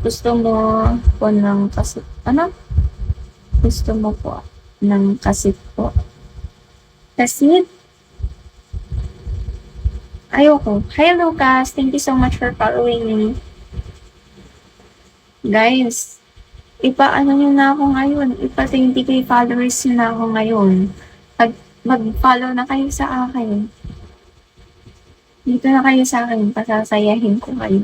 Gusto mo po ng kasit ano? Gusto mo po ng kasit po? Kasit? Ayoko. Hi, Lucas. Thank you so much for following me. Guys, ipa-ano nyo na ako ngayon. Ipa-20K followers nyo na ako ngayon. At mag-follow na kayo sa akin. Dito na kayo sa akin. Pasasayahin ko kayo.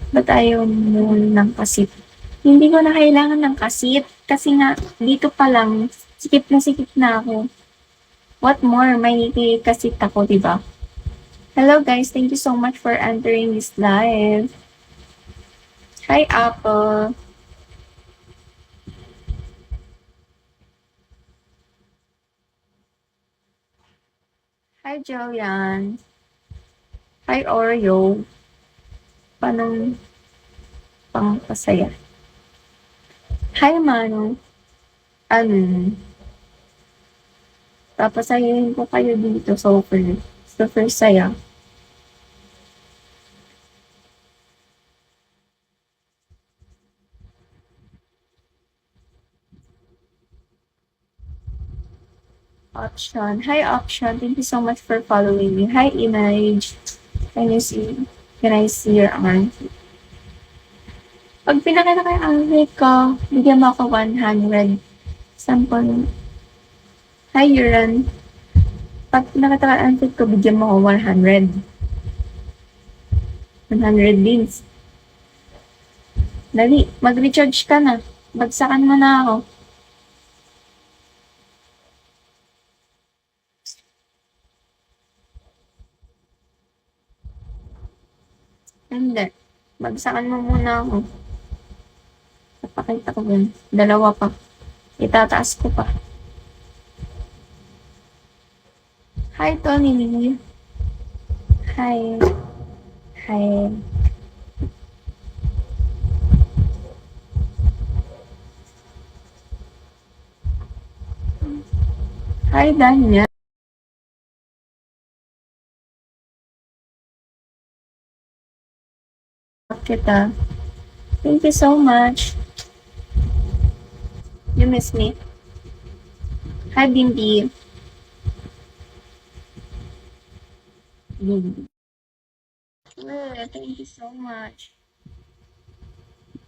Ba't ayaw mo ng kasit? Hindi ko na kailangan ng kasit. Kasi nga, dito pa lang, sikip na ako. What more? May kasit ako, diba? Hello guys, thank you so much for entering this live. Hi, Apple. Hi, Joanne. Hi, Oreo. Paano pang pasaya? Hi, Manu. Ano? Papasayahin ko kayo dito, super. Super saya. Option. Hi, Option. Thank you so much for following me. Hi, Image. Can I see your arm? Pag pinakita kay Alric ko, bigyan mo ako 100. Sample. Hi, Yuran. Pag pinakita kay Alric ko, bigyan mo ako 100. 100 beans. Dali, mag-recharge ka na. Bagsakan mo na ako. Hindi. Bagsakan mo muna ako. Napakita ko yun. Dalawa pa. Itataas ko pa. Hi, Tony. Hi. Hi. Hi, Danya. Kita. Thank you so much. You miss me. Hi, Bimbi. Bimbi. Thank you so much.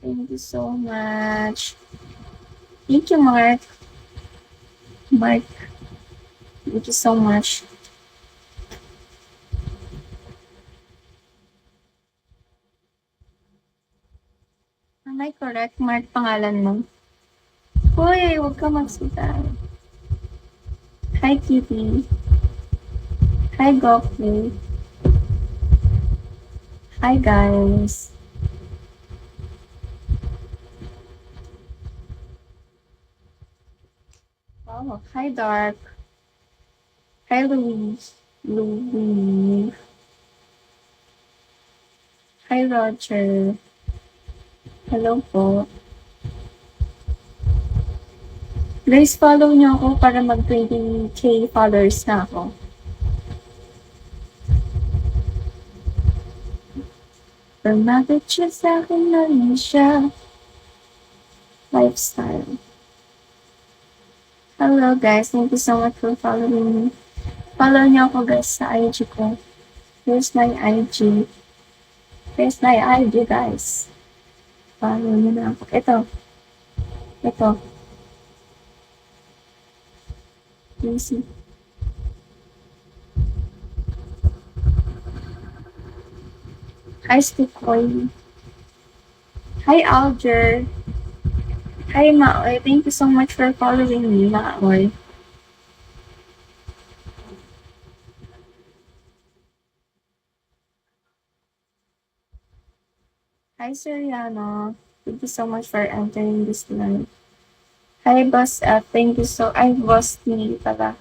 Thank you so much. Thank you, Mark. Mark, thank you so much. Am I correct, Mark, pangalan mo? Hoy, huwag ka magsita. Hi, Kitty. Hi, Goku. Hi, guys. Oh, hi, Dark. Hi, Louise. Louise. Hi, Roger. Hello po. Guys, follow niyo ako para mag 20K followers na ako. Lumagot siya sa akin na rin siya. Lifestyle. Hello guys, thank you so much for following me. Follow niyo ako guys sa IG ko. Here's my IG. Here's my IG guys. Follow niyo na ako. Ito. Easy. Hi, Stikoy. Hi, Alger. Hi, Maoy. Thank you so much for following me, Maoy. Hi, Siriano. Thank you so much for entering this live. Hi, Boss F. Thank you so... Ay, Boss T pala.